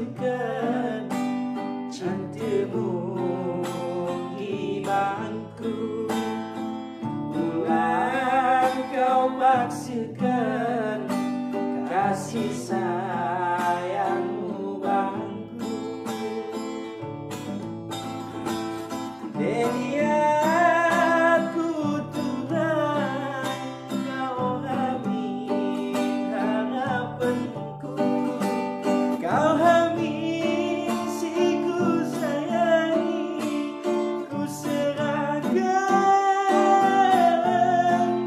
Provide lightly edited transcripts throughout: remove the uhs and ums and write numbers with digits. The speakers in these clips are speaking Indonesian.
paksirkan cintamu di bangku. Ulang kau paksirkan kasih sayangmu bangku. Deniatku Tuhan, kau hamil harapanku. Kau hamil si ku sayangi, ku serahkan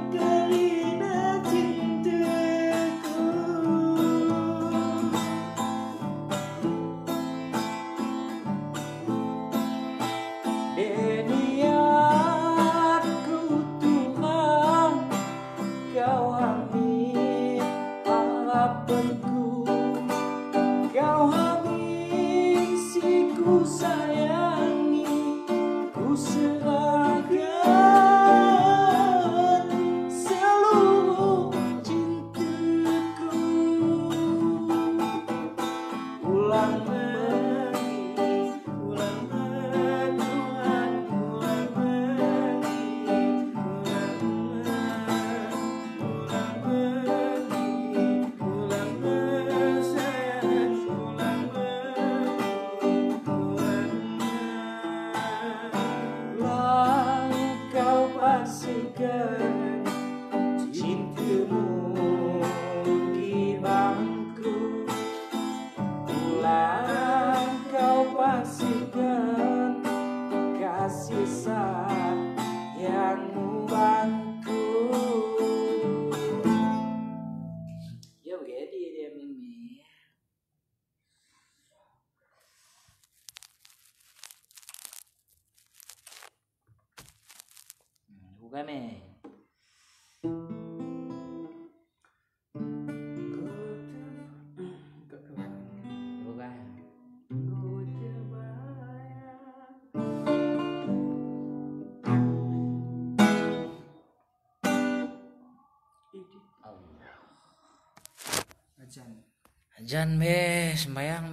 kerana cintaku. Deniatku Tuhan, kau hamil harapanku. Kau hamil si ku sayangi, ku serahkan seluruh cintaku. Ulang lagi, ulang lagi Tuhan, ulang lagi, ulang lagi, ulang lagi sayang, ulang lagi, ulang kau pastikan cintamu di bangku. Ulang kau pastikan kasih sayangmu bangku. Ya begini dia Mimi. Bukan nih. Bukan. Ajan be, sembayang be.